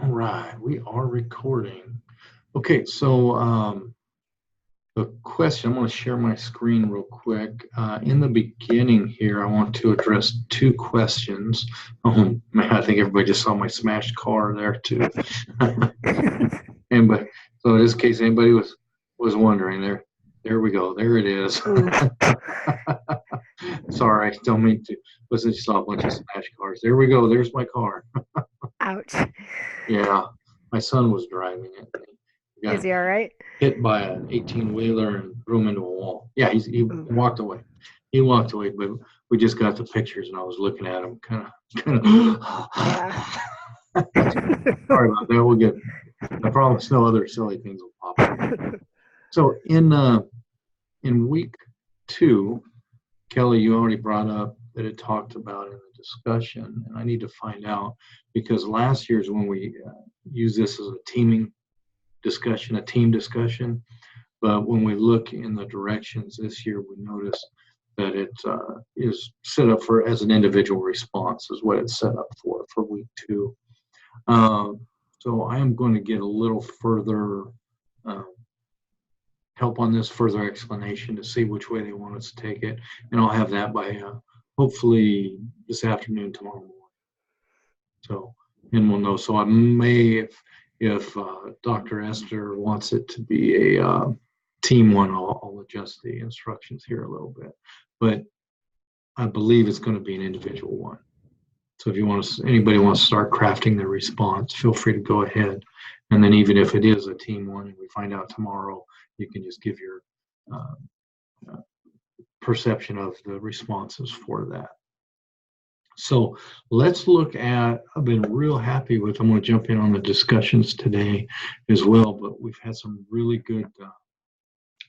All right, we are recording. Okay, so the question, I'm going to share my screen real quick. In the beginning here, I want to address two questions. Oh man, I think everybody just saw my smashed car there too. Anybody, so in this case, anybody was wondering, there we go, there it is. Ooh, Sorry, don't mean to. Wasn't just saw a bunch of smashed cars. There we go. There's my car. ouch. Yeah, my son was driving it. He Is got he all right? hit by an 18-wheeler and threw him into a wall. Yeah, he Ooh, walked away. He walked away, but we just got the pictures, and I was looking at him, kind of. yeah. Sorry about that. We'll get. I promise no other silly things will pop up. So in week 2, Kelly, you already brought up that it talked about in the discussion, and I need to find out because last year's when we use this as a teaming discussion, a team discussion. But when we look in the directions this year, we notice that it is set up for as an individual response is what it's set up for week 2. Uh, so I am going to get a little further uh, help on this, further explanation to see which way they want us to take it, and I'll have that by hopefully this afternoon, tomorrow morning. So, and we'll know. So I may, if Dr. Esther wants it to be a team one, I'll adjust the instructions here a little bit. But I believe it's going to be an individual one. So if you want to, anybody wants to start crafting their response, feel free to go ahead. And then even if it is a team one and we find out tomorrow, you can just give your uh, perception of the responses for that. So let's look at, I've been real happy with, I'm going to jump in on the discussions today as well, but we've had some really good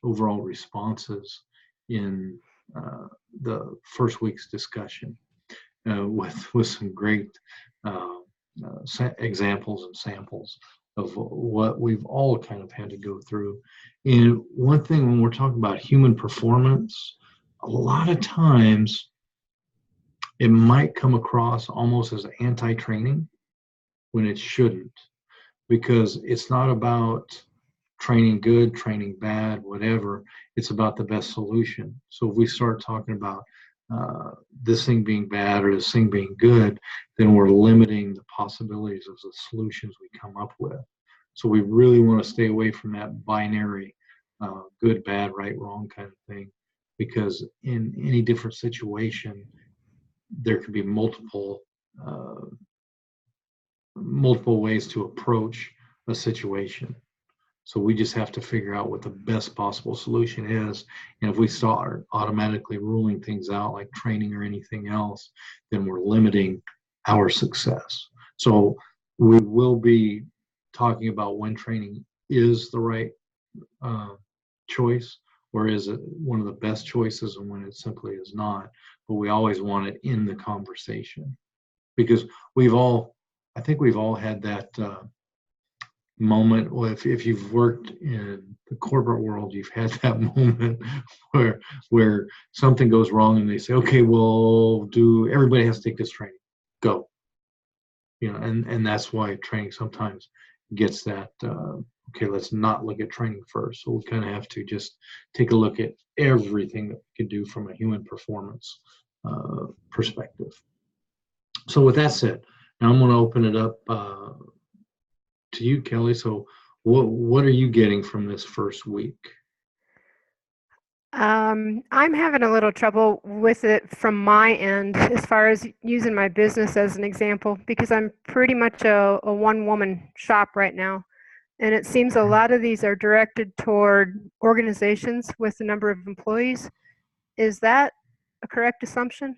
overall responses in the first week's discussion with some great examples and samples of what we've all kind of had to go through. And one thing when we're talking about human performance, a lot of times it might come across almost as anti-training when it shouldn't, because it's not about training good, training bad, whatever. It's about the best solution. So if we start talking about this thing being bad or this thing being good, then we're limiting the possibilities of the solutions we come up with. So we really want to stay away from that binary good, bad, right, wrong kind of thing, because in any different situation, there could be uh, multiple ways to approach a situation. So we just have to figure out what the best possible solution is. And if we start automatically ruling things out like training or anything else, then we're limiting our success. So we will be talking about when training is the right uh, choice, or is it one of the best choices, and when it simply is not. But we always want it in the conversation because we've all, I think we've all had that moment. Well, if you've worked in the corporate world, you've had that moment where something goes wrong and they say, okay, well, do everybody has to take this training, go, and that's why training sometimes gets that okay, let's not look at training first. So we kind of have to just take a look at everything that we can do from a human performance perspective. So with that said, now I'm going to open it up to you, Kelly. So what are you getting from this first week? I'm having a little trouble with it from my end as far as using my business as an example because I'm pretty much a one-woman shop right now. And it seems a lot of these are directed toward organizations with a number of employees. Is that a correct assumption?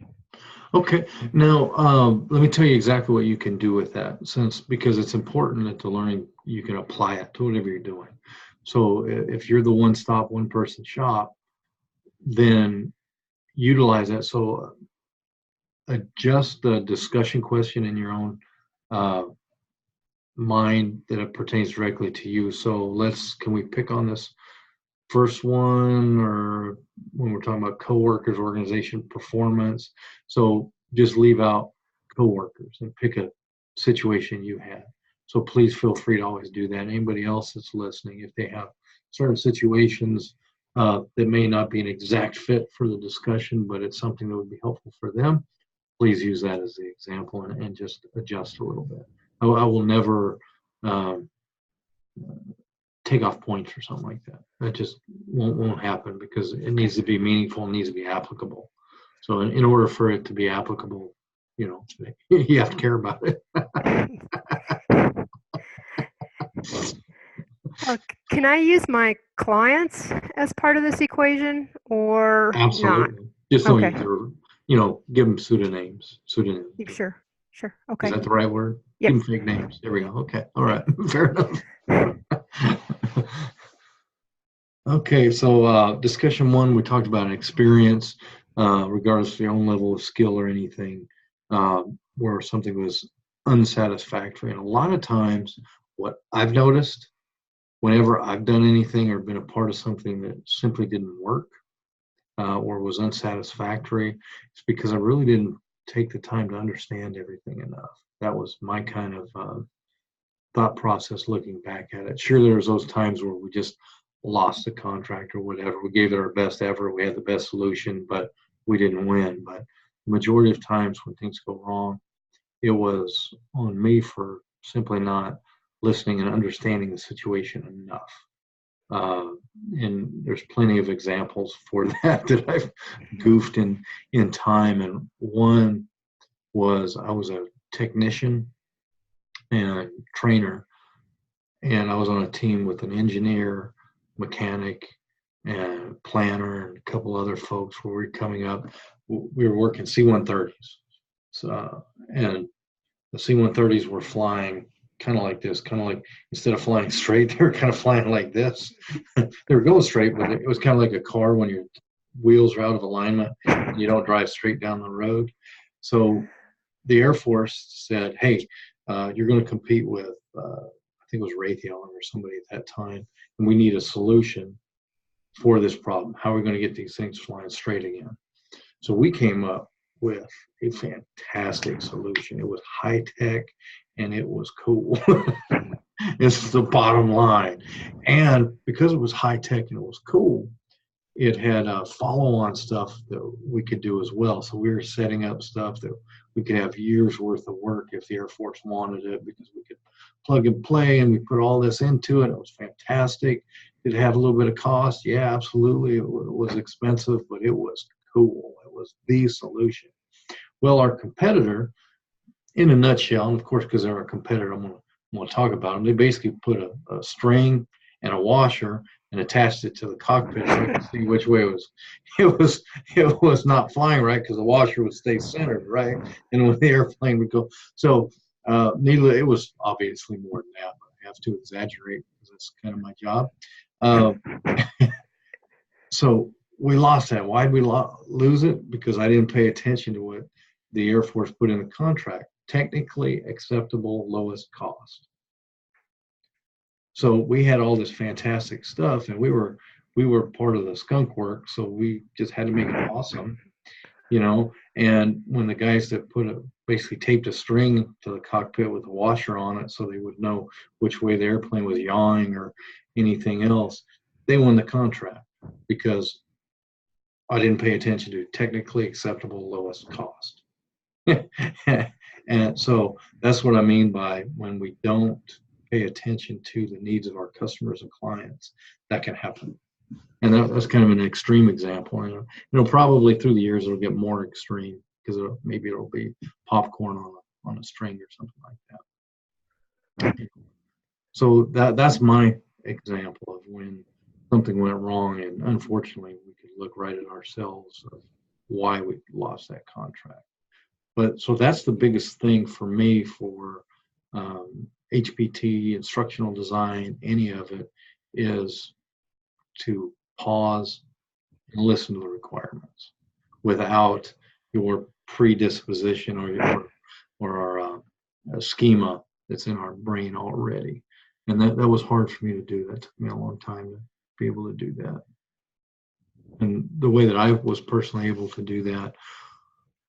Okay, now let me tell you exactly what you can do with that, since because it's important that the learning you can apply it to whatever you're doing. So if you're the one-stop, one-person shop, then utilize that. So adjust the discussion question in your own uh, mind that it pertains directly to you. So can we pick on this first one, or when we're talking about coworkers, organization performance? So just leave out coworkers and pick a situation you had. So please feel free to always do that. Anybody else that's listening, if they have certain situations that may not be an exact fit for the discussion, but it's something that would be helpful for them, please use that as the example and just adjust a little bit. I will never take off points or something like that. That just won't happen, because it needs to be meaningful and needs to be applicable. So in order for it to be applicable, you have to care about it. Can I use my clients as part of this equation or Absolutely. not? Just don't Okay. use their, give them pseudonyms. Sure. Okay. Is that the right word? Yep. Give them fake names. There we go. Okay. All right. Fair enough. Okay. So discussion one, we talked about an experience, regardless of your own level of skill or anything, where something was unsatisfactory. And a lot of times what I've noticed whenever I've done anything or been a part of something that simply didn't work, or was unsatisfactory, it's because I really didn't take the time to understand everything enough. That was my kind of thought process looking back at it. Sure, there was those times where we just lost the contract or whatever. We gave it our best effort. We had the best solution, but we didn't win. But the majority of times when things go wrong, it was on me for simply not listening and understanding the situation enough. And there's plenty of examples for that I've goofed in time. And one was, I was a technician and a trainer, and I was on a team with an engineer, mechanic, and planner, and a couple other folks where we were coming up. We were working C-130s. So, and the C-130s were flying kind of like this, kind of like, instead of flying straight, they were kind of flying like this. They were going straight, but it was kind of like a car when your wheels are out of alignment and you don't drive straight down the road. So the Air Force said, hey, you're going to compete with, I think it was Raytheon or somebody at that time, and we need a solution for this problem. How are we going to get these things flying straight again? So we came up with a fantastic solution. It was high tech and it was cool. It's the bottom line. And because it was high tech and it was cool, it had follow-on stuff that we could do as well. So we were setting up stuff that we could have years worth of work if the Air Force wanted it, because we could plug and play, and we put all this into it. It was fantastic. Did it have a little bit of cost? Yeah, absolutely. It was expensive, but it was cool. It was the solution. Well, our competitor, in a nutshell, and of course, because they're a competitor, I'm going to talk about them. They basically put a string and a washer and attached it to the cockpit so you could see which way it was not flying right, because the washer would stay centered, right? And when the airplane would go. So it was obviously more than that, but I have to exaggerate because that's kind of my job. So we lost that. Why did we lose it? Because I didn't pay attention to what the Air Force put in the contract. Technically acceptable lowest cost. So we had all this fantastic stuff, and we were part of the skunk work, so we just had to make it awesome, And when the guys that basically taped a string to the cockpit with a washer on it so they would know which way the airplane was yawing or anything else, they won the contract because I didn't pay attention to technically acceptable lowest cost. And so that's what I mean by when we don't pay attention to the needs of our customers and clients, that can happen. And that's kind of an extreme example. And probably through the years it'll get more extreme, because maybe it'll be popcorn on a string or something like that. So that's my example of when something went wrong, and unfortunately we could look right at ourselves of why we lost that contract. But so that's the biggest thing for me for HPT, instructional design, any of it, is to pause and listen to the requirements without your predisposition or our schema that's in our brain already. And that was hard for me to do. That took me a long time to be able to do that. And the way that I was personally able to do that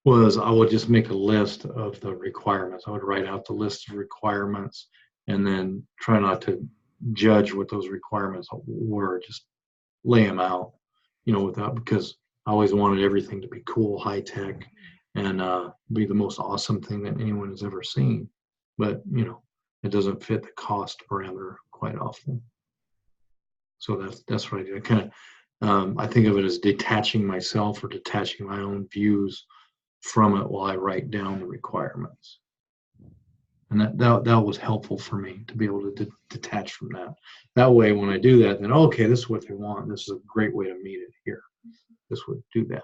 was I would just make a list of the requirements. I would write out the list of requirements and then try not to judge what those requirements were. Just lay them out, without, because I always wanted everything to be cool, high tech, and be the most awesome thing that anyone has ever seen. But it doesn't fit the cost parameter quite often. So that's what I do. I kind of I think of it as detaching myself or detaching my own views from it while I write down the requirements. And that was helpful for me to be able to detach from that. That way, when I do that, then okay, this is what they want. This is a great way to meet it here. This would do that.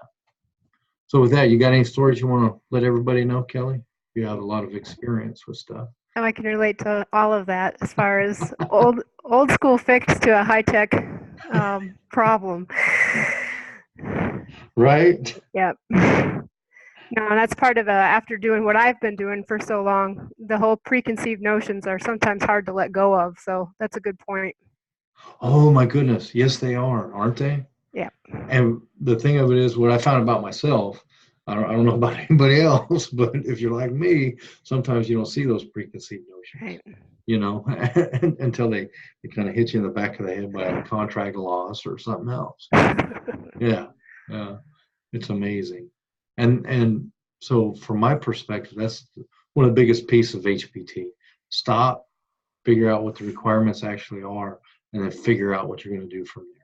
So with that, you got any stories you want to let everybody know, Kelly? You have a lot of experience with stuff. Oh, I can relate to all of that as far as old school fix to a high tech problem. Right? Yep. No, that's part of after doing what I've been doing for so long, the whole preconceived notions are sometimes hard to let go of. So that's a good point. Oh my goodness. Yes, they are, aren't they? Yeah. And the thing of it is, what I found about myself, I don't know about anybody else, but if you're like me, sometimes you don't see those preconceived notions, Right. until they kind of hit you in the back of the head by a contract loss or something else. Yeah, yeah, it's amazing. And so from my perspective, that's one of the biggest pieces of HPT. Stop, figure out what the requirements actually are, and then figure out what you're going to do from there.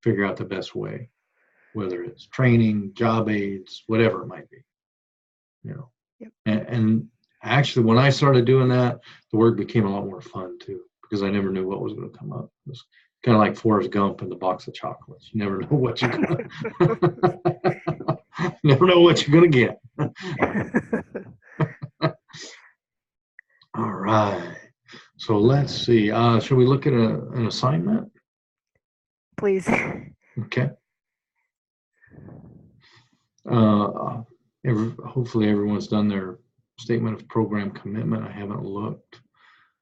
Figure out the best way, whether it's training, job aids, whatever it might be. Yep. And actually, when I started doing that, the work became a lot more fun too, because I never knew what was going to come up. It was kind of like Forrest Gump and the box of chocolates. You never know what you're going to never know what you're going to get. All right. So let's see. Should we look at an assignment? Please. Okay. Hopefully everyone's done their statement of program commitment. I haven't looked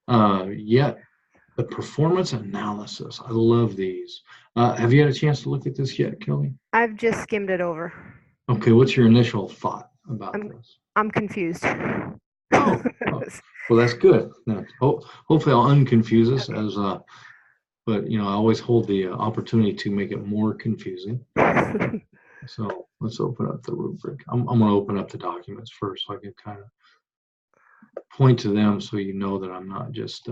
yet. The performance analysis. I love these. Have you had a chance to look at this yet, Kelly? I've just skimmed it over. Okay, what's your initial thought about this? I'm confused. Oh, well, that's good. Hopefully, I'll unconfuse us as, but I always hold the opportunity to make it more confusing. So let's open up the rubric. I'm going to open up the documents first, so I can kind of point to them, so you know that I'm not just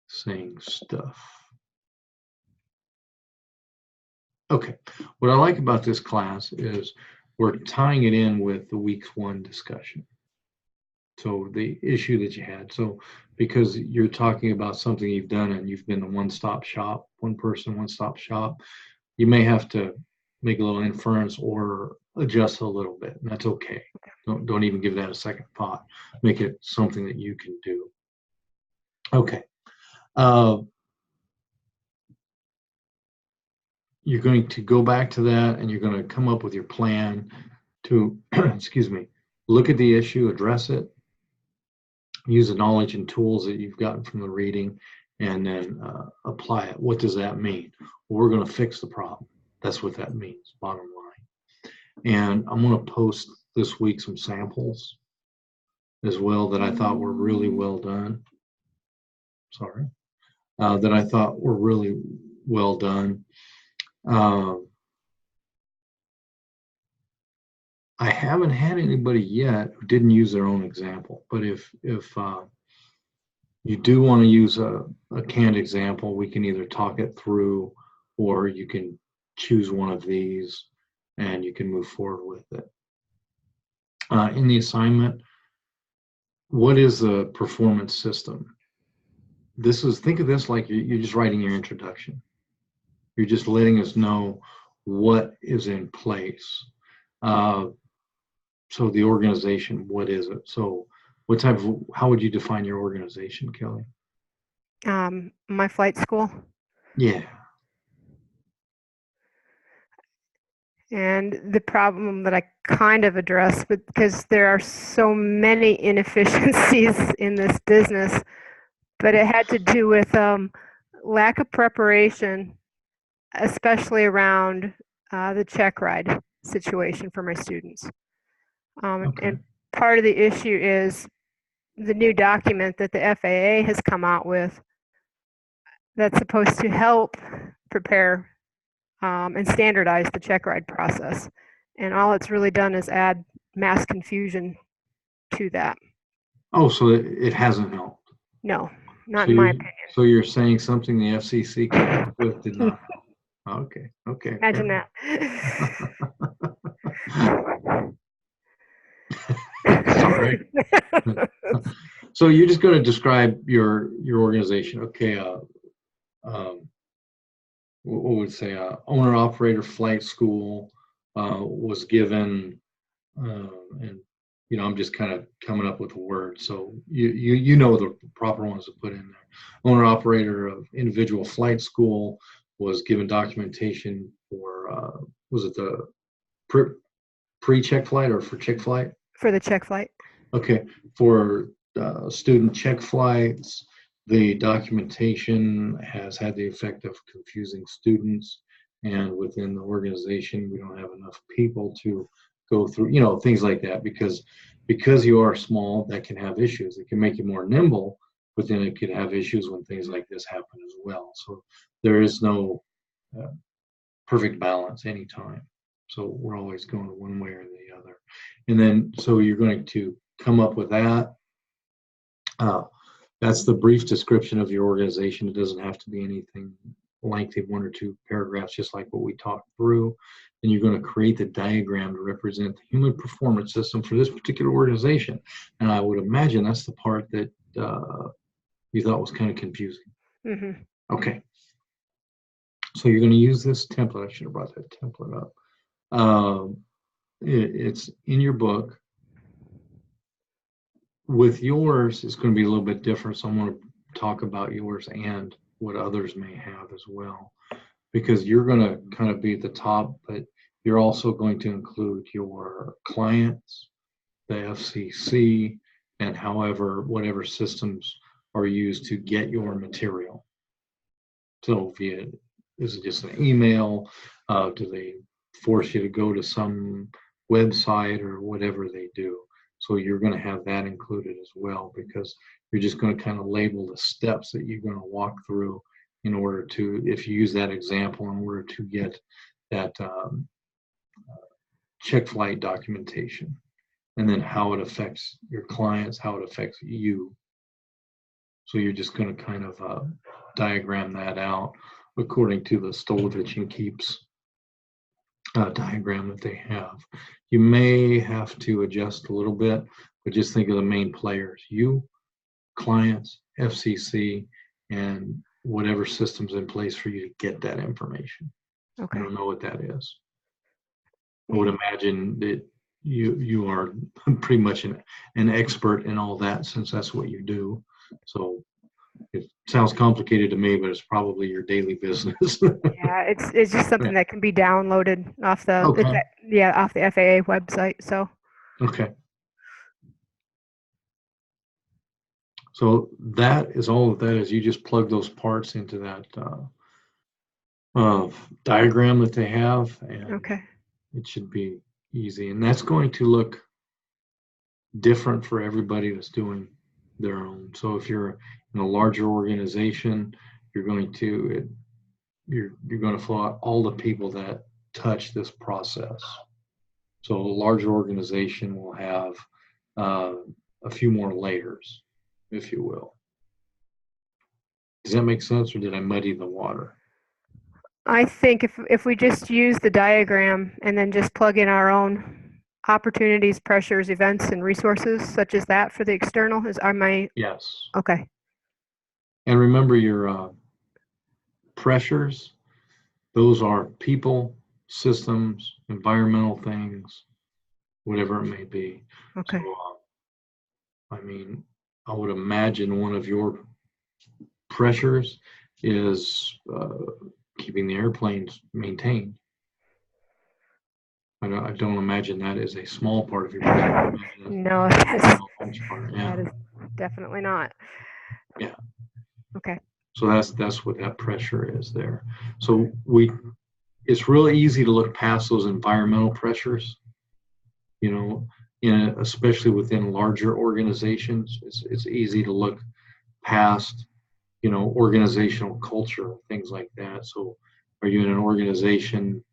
saying stuff. Okay, what I like about this class is we're tying it in with the week 1 discussion. So the issue that you had. So because you're talking about something you've done and you've been the one-stop shop, one person, one-stop shop, you may have to make a little inference or adjust a little bit, and that's okay. Don't even give that a second thought. Make it something that you can do. Okay. You're going to go back to that, and you're going to come up with your plan to, excuse me, look at the issue, address it, use the knowledge and tools that you've gotten from the reading, and then apply it. What does that mean? Well, we're going to fix the problem. That's what that means, bottom line. And I'm going to post this week some samples as well that I thought were really well done. Sorry. That I thought were really well done. I haven't had anybody yet who didn't use their own example, but if you do want to use a canned example, we can either talk it through, or you can choose one of these and you can move forward with it. In the assignment, what is the performance system? Think of this like you're just writing your introduction. You're just letting us know what is in place. So the organization, what is it? So how would you define your organization, Kelly? My flight school. Yeah. And the problem that I kind of addressed, but because there are so many inefficiencies in this business, but it had to do with lack of preparation, especially around the check ride situation for my students. Okay. And part of the issue is the new document that the FAA has come out with that's supposed to help prepare and standardize the check ride process. And all it's really done is add mass confusion to that. Oh, so it hasn't helped. No, not So in my you, opinion. so you're saying something the FCC came up with did not help. Okay, okay. Imagine that. Sorry. So you're just going to describe your organization. Okay, what would say owner operator flight school was given, and I'm just kind of coming up with a word. So you know the proper ones to put in there. Owner operator of individual flight school was given documentation for was it the pre-check flight or for check flight? For the check flight. Okay, for student check flights, the documentation has had the effect of confusing students, and within the organization, we don't have enough people to go through, things like that, because you are small, that can have issues. It can make you more nimble, but then it could have issues when things like this happen as well. So there is no perfect balance anytime. So we're always going one way or the other. And then, so you're going to come up with that. That's the brief description of your organization. It doesn't have to be anything lengthy, 1 or 2 paragraphs, just like what we talked through. And you're going to create the diagram to represent the human performance system for this particular organization. And I would imagine that's the part that you thought was kind of confusing. Mm-hmm. Okay. So you're going to use this template. I should have brought that template up. It's in your book. With yours, it's going to be a little bit different. So I'm going to talk about yours and what others may have as well, because you're going to kind of be at the top, but you're also going to include your clients, the FCC, and whatever systems are used to get your material. So is it just an email? Do they force you to go to some website or whatever they do? So you're going to have that included as well, because you're just going to kind of label the steps that you're going to walk through in order to, if you use that example, in order to get that check flight documentation, and then how it affects your clients, how it affects you. So you're just going to kind of diagram that out according to the Stolovich and Keeps diagram that they have. You may have to adjust a little bit, but just think of the main players: you, clients, FCC, and whatever system's in place for you to get that information. Okay. I don't know what that is. I would imagine that you are pretty much an expert in all that, since that's what you do. So it sounds complicated to me, but it's probably your daily business. Yeah, it's just something that can be downloaded off the off the FAA website. So Okay. So that is all of that is. You just plug those parts into that diagram that they have, and it should be easy. And that's going to look different for everybody that's doing their own. So if you're in a larger organization, you're going to fill out all the people that touch this process. So a larger organization will have a few more layers, if you will. Does that make sense, or did I muddy the water? I think if we just use the diagram and then just plug in our own opportunities, pressures, events, and resources, such as that for the external, Yes. Okay. And remember your pressures, those are people, systems, environmental things, whatever it may be. Okay. So, I would imagine one of your pressures is keeping the airplanes maintained. I don't imagine that is a small part of your business. No, that is definitely not. Yeah. Okay. So that's what that pressure is there. So it's really easy to look past those environmental pressures especially within larger organizations. It's easy to look past, organizational culture, things like that. So are you in an organization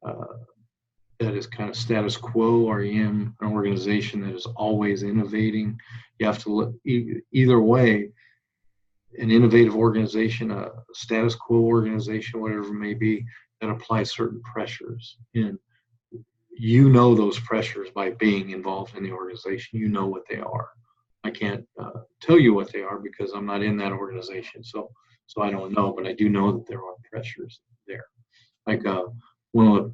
that is kind of status quo? Are you in an organization that is always innovating? You have to look either way. An innovative organization, a status quo organization, whatever it may be, that applies certain pressures. And those pressures by being involved in the organization. You know what they are. I can't tell you what they are because I'm not in that organization. So I don't know, but I do know that there are pressures there. Like one of the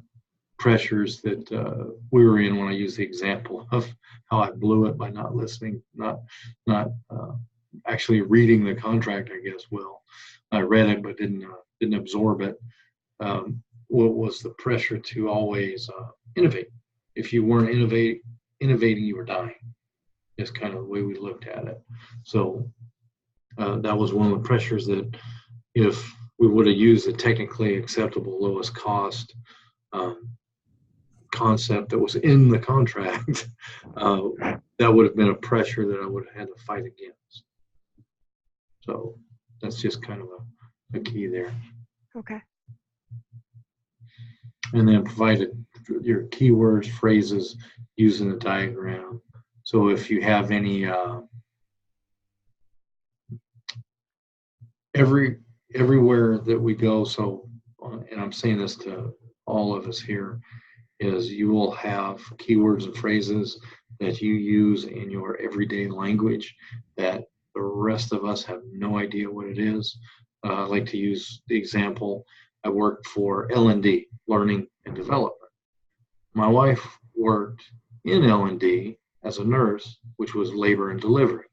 pressures that we were in when I used the example of how I blew it by not listening, not actually reading the contract, I guess. Well, I read it, but didn't absorb it. What was the pressure to always innovate? If you weren't innovating, you were dying. Is kind of the way we looked at it. So that was one of the pressures that if we would have used the technically acceptable lowest cost concept that was in the contract, that would have been a pressure that I would have had to fight against. So that's just kind of a key there. Okay. And then provide your keywords, phrases using the diagram. So if you have any, everywhere that we go, so, and I'm saying this to all of us here, is you will have keywords and phrases that you use in your everyday language that the rest of us have no idea what it is. I like to use the example, I worked for L&D, Learning and Development. My wife worked in L&D as a nurse, which was labor and delivery.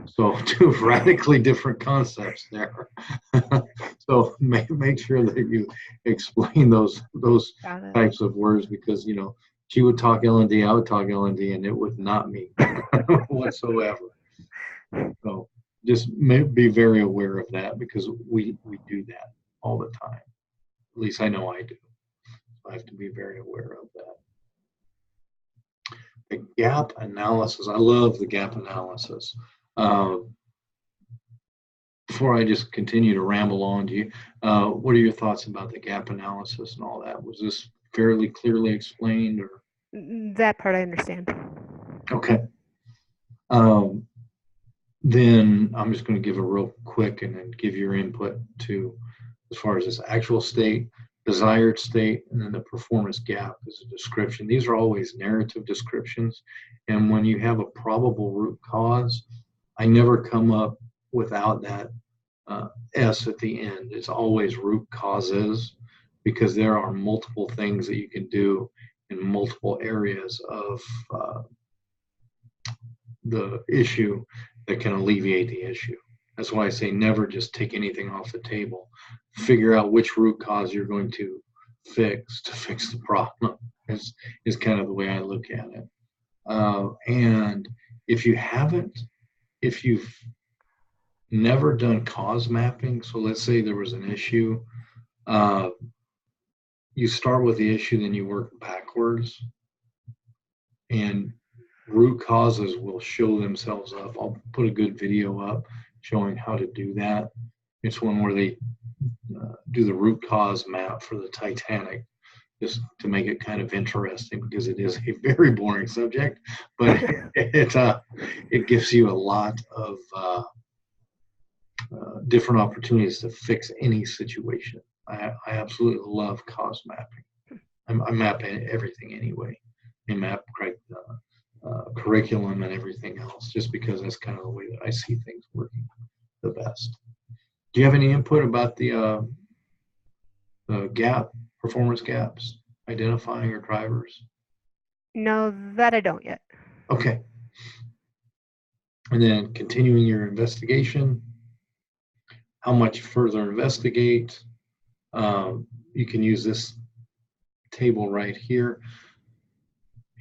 So two radically different concepts there. So make sure that you explain those types of words, because she would talk L&D, I would talk L&D, and it would not mean whatsoever. So just be very aware of that, because we do that all the time. At least I know I do. I have to be very aware of that. The gap analysis. I love the gap analysis. Before I just continue to ramble on to you, what are your thoughts about the gap analysis and all that? Was this fairly clearly explained, or? That part I understand. Okay. Then I'm just going to give a real quick and then give your input to as far as this actual state, desired state, and then the performance gap is a description. These are always narrative descriptions. And when you have a probable root cause, I never come up without that S at the end. It's always root causes, because there are multiple things that you can do in multiple areas of the issue that can alleviate the issue. That's why I say never just take anything off the table. Figure out which root cause you're going to fix the problem is kind of the way I look at it. And if you've never done cause mapping, so let's say there was an issue, you start with the issue, then you work backwards, and root causes will show themselves up. I'll put a good video up showing how to do that. It's one where they do the root cause map for the Titanic, just to make it kind of interesting, because it is a very boring subject, but it gives you a lot of different opportunities to fix any situation. I absolutely love cause mapping. I map everything anyway. I map curriculum and everything else, just because that's kind of the way that I see things working the best. Do you have any input about the performance gaps, identifying your drivers? No, that I don't yet. Okay. And then continuing your investigation. How much further investigate? You can use this table right here.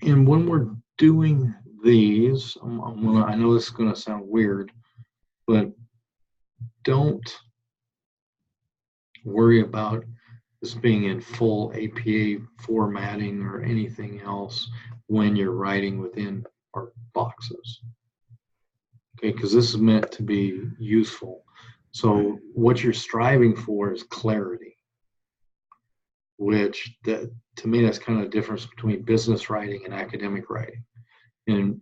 And when we're doing these, I know this is going to sound weird, but don't worry about this being in full APA formatting or anything else. when you're writing within our boxes. Okay, because this is meant to be useful. So what you're striving for is clarity, which to me, that's kind of the difference between business writing and academic writing. In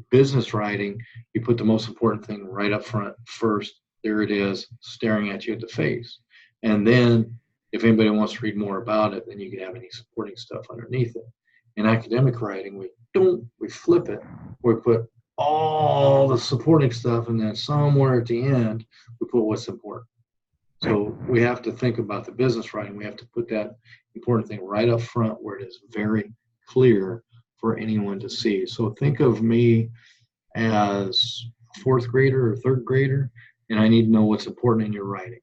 business writing, you put the most important thing right up front first. There it is, staring at you at the face. And then if anybody wants to read more about it, then you can have any supporting stuff underneath it. In academic writing, we flip it, we put all the supporting stuff, and then somewhere at the end, we put what's important. So we have to think about the business writing. We have to put that important thing right up front where it is very clear for anyone to see. So think of me as a fourth grader or third grader, and I need to know what's important in your writing.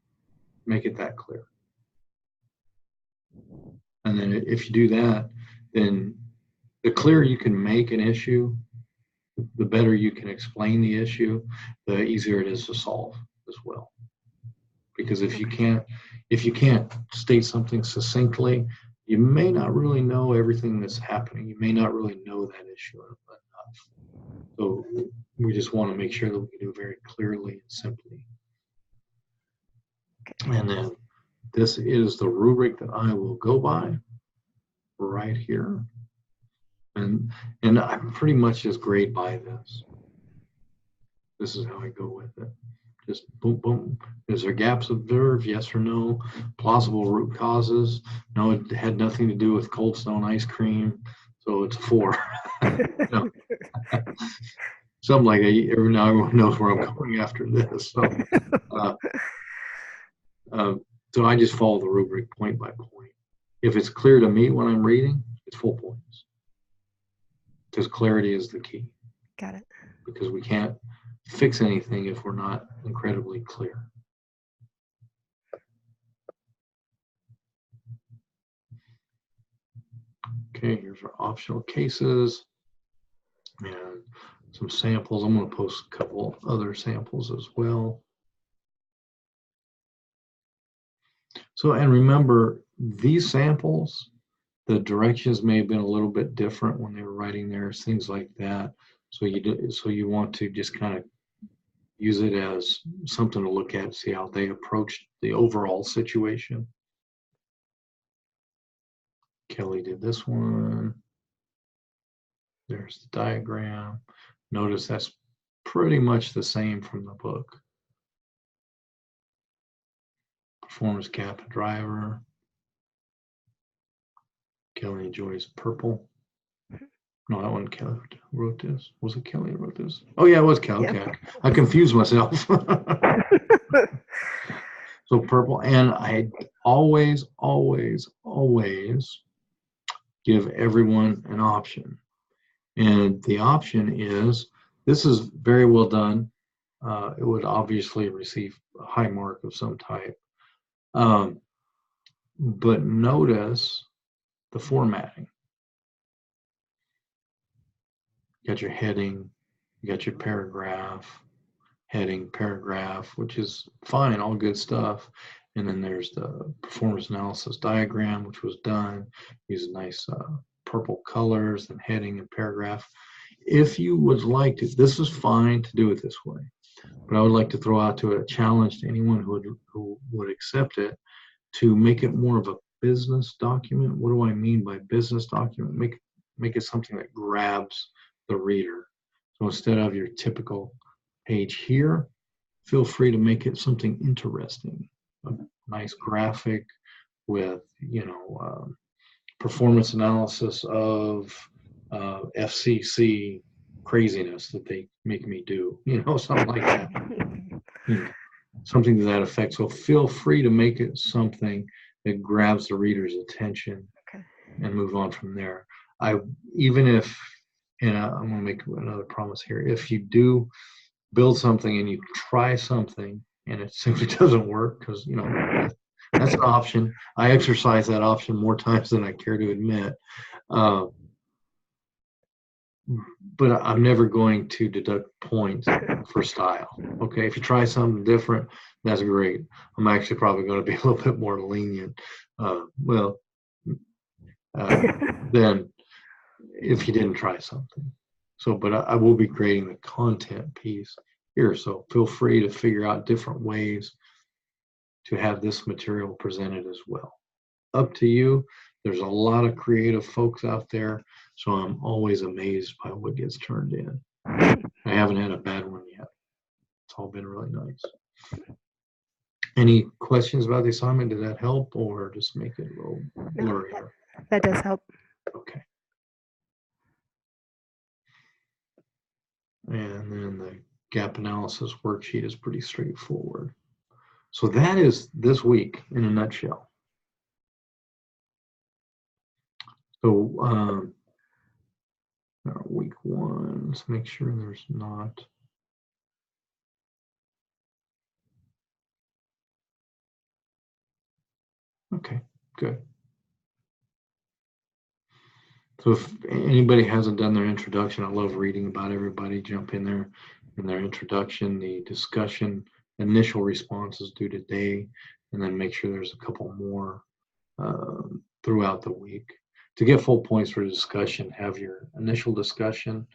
Make it that clear. And then if you do that, then the clearer you can make an issue, the better you can explain the issue, the easier it is to solve as well. Because if you can't state something succinctly, you may not really know everything that's happening. You may not really know that issue enough. So we just want to make sure that we can do it very clearly and simply. And then this is the rubric that I will go by right here. And I pretty much just grade by this. This is how I go with it. Just boom, boom. Is there gaps observed? Yes or no? Plausible root causes? No, it had nothing to do with Cold Stone ice cream, so it's a 4. No. Something like that. Now everyone knows where I'm going after this. So I just follow the rubric point by point. If it's clear to me when I'm reading, it's full points. Because clarity is the key. Got it. Because we can't fix anything if we're not incredibly clear. Okay, here's our optional cases and some samples. I'm going to post a couple other samples as well. So, and remember, these samples, the directions may have been a little bit different when they were writing theirs, things like that. So you want to just kind of use it as something to look at, see how they approached the overall situation. Kelly did this one. There's the diagram. Notice that's pretty much the same from the book. Performance cap driver. Kelly enjoys purple. No, that one Kelly wrote this. Was it Kelly who wrote this? Oh yeah, it was Kelly. Yeah. Okay. I confused myself. So purple, and I always give everyone an option. And the option is, this is very well done. It would obviously receive a high mark of some type. But notice the formatting. You got your heading, you got your paragraph, heading, paragraph, which is fine, all good stuff. And then there's the performance analysis diagram, which was done. Use nice purple colors and heading and paragraph. If you would like to, this is fine to do it this way, but I would like to throw out to a challenge to anyone who would accept it to make it more of a business document. What do I mean by business document? Make it something that grabs the reader. So instead of your typical page here, feel free to make it something interesting, a nice graphic with, performance analysis of FCC craziness that they make me do, something like that, something to that effect. So feel free to make it something that grabs the reader's attention. Okay. And move on from there. I'm going to make another promise here. If you do build something and you try something and it simply doesn't work, because that's an option. I exercise that option more times than I care to admit. But I'm never going to deduct points for style. Okay, if you try something different, that's great. I'm actually probably going to be a little bit more lenient. Then if you didn't try something. So, but I will be creating the content piece here. So feel free to figure out different ways to have this material presented as well. Up to you. There's a lot of creative folks out there, so I'm always amazed by what gets turned in. I haven't had a bad one yet. It's all been really nice. Any questions about the assignment? Did that help, or just make it a little blurry? That does help. Okay. And then the gap analysis worksheet is pretty straightforward. So that is this week in a nutshell. So week one, let's make sure there's not. Okay, good. So if anybody hasn't done their introduction, I love reading about everybody. Jump in there in their introduction, the discussion, initial responses due today, and then make sure there's a couple more throughout the week. To get full points for discussion, have your initial discussion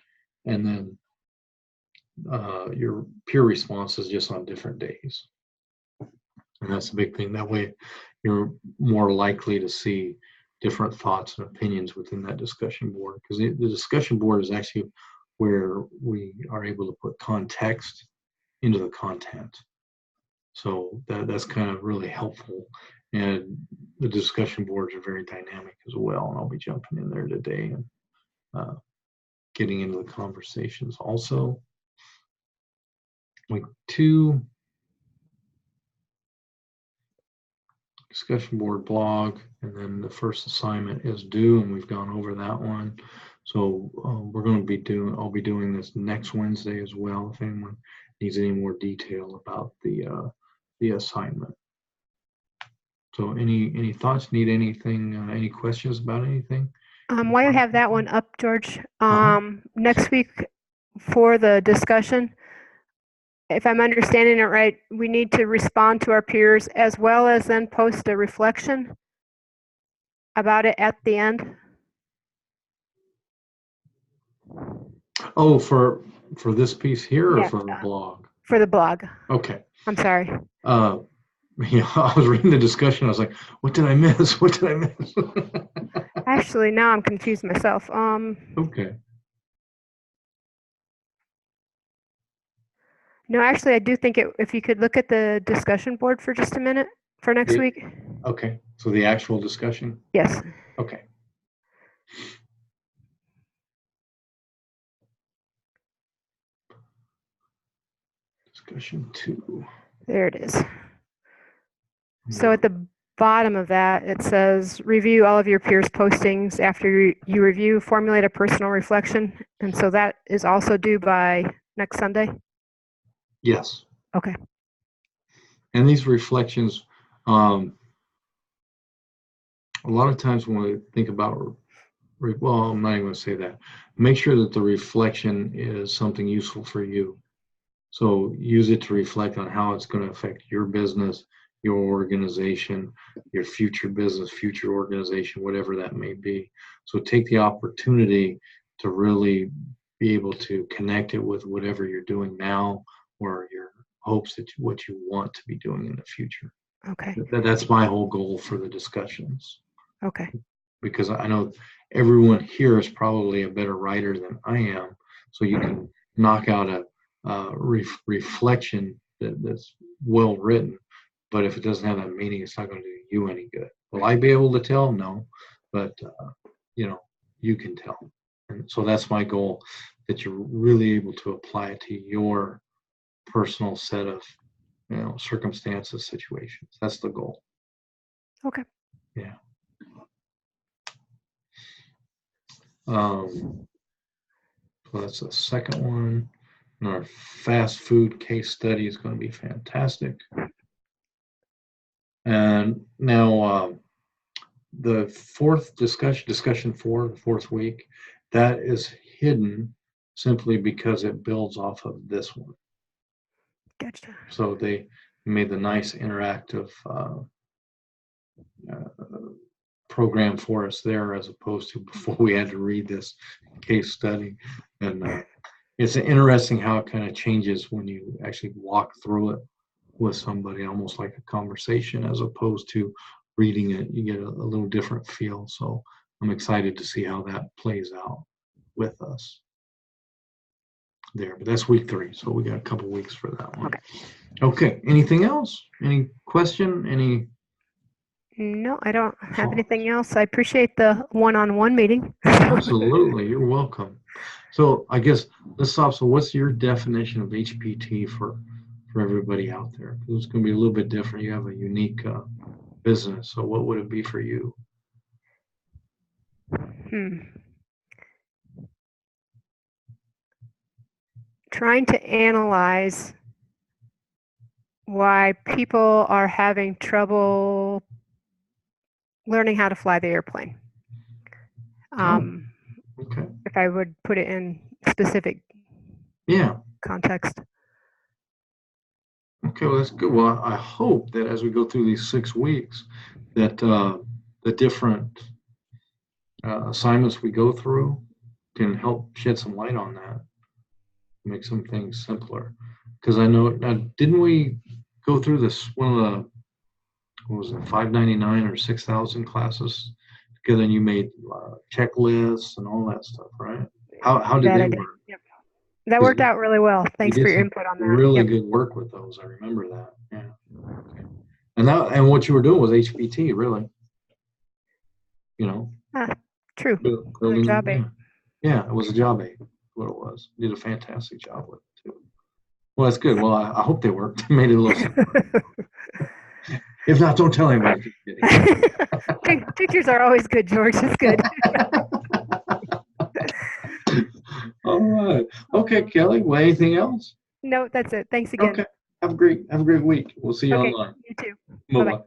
and then your peer responses just on different days. And that's a big thing. That way you're more likely to see different thoughts and opinions within that discussion board, because the discussion board is actually where we are able to put context into the content. So that's kind of really helpful. And the discussion boards are very dynamic as well. And I'll be jumping in there today and getting into the conversations also. Week 2, discussion board blog, and then the first assignment is due, and we've gone over that one. So we're going to be I'll be doing this next Wednesday as well, if anyone needs any more detail about the assignment. So any thoughts, need anything, any questions about anything? While you have that one up, George, next week for the discussion, if I'm understanding it right, we need to respond to our peers as well as then post a reflection about it at the end. Oh, for this piece here, Yeah, or for the blog? For the blog. Okay. I'm sorry. Yeah, I was reading the discussion. I was like, what did I miss? What did I miss? Actually, now I'm confused myself. Okay. No, actually, I do think if you could look at the discussion board for just a minute for next week. Okay, so the actual discussion? Yes. Okay. Discussion 2. There it is. So at the bottom of that, it says, review all of your peers' postings after you review, formulate a personal reflection. And so that is also due by next Sunday? Yes. Okay. And these reflections, a lot of times when we think about, well, I'm not even going to say that. Make sure that the reflection is something useful for you. So use it to reflect on how it's going to affect your business, your organization, your future business, future organization, whatever that may be. So take the opportunity to really be able to connect it with whatever you're doing now or your hopes that what you want to be doing in the future. Okay. That's my whole goal for the discussions. Okay. Because I know everyone here is probably a better writer than I am. So you can knock out a reflection that's well written, but if it doesn't have that meaning, it's not going to do you any good. Will I be able to tell? No, but you can tell. And so that's my goal, that you're really able to apply it to your personal set of circumstances, situations. That's the goal. Okay. Yeah. So that's the second one. And our fast food case study is going to be fantastic. And now the fourth discussion 4, the fourth week, that is hidden simply because it builds off of this one. Gotcha. So they made the nice interactive program for us there as opposed to before we had to read this case study. And it's interesting how it kind of changes when you actually walk through it with somebody, almost like a conversation, as opposed to reading it. You get a little different feel. So I'm excited to see how that plays out with us there. But that's week 3, so we got a couple weeks for that one. Okay. Anything else? Any question? Any? No, I don't have anything else. I appreciate the one-on-one meeting. Absolutely. You're welcome. So I guess let's stop. So what's your definition of HPT for everybody out there? Because it's going to be a little bit different. You have a unique business. So what would it be for you? Trying to analyze why people are having trouble learning how to fly the airplane. Okay. If I would put it in specific context. Okay, well, that's good. Well, I hope that as we go through these 6 weeks, that the different assignments we go through can help shed some light on that, make some things simpler. Because I know, now, didn't we go through this, one of the, what was it, 599 or 6,000 classes together, and you made checklists and all that stuff, right? How did they work? Yep. That worked out really well. Thanks for your input on that. Really good work with those. I remember that. Yeah. Okay. And what you were doing was HPT, really. You know. True. Building, job aid. Yeah, it was a job aid. What it was. You did a fantastic job with it too. Well, that's good. Well, I hope they worked. Made it a little simpler. If not, don't tell anybody. Pictures are always good, George. It's good. All right. Okay, Kelly. Well, anything else? No, that's it. Thanks again. Okay. Have a great week. We'll see you online. You too. Bye-bye.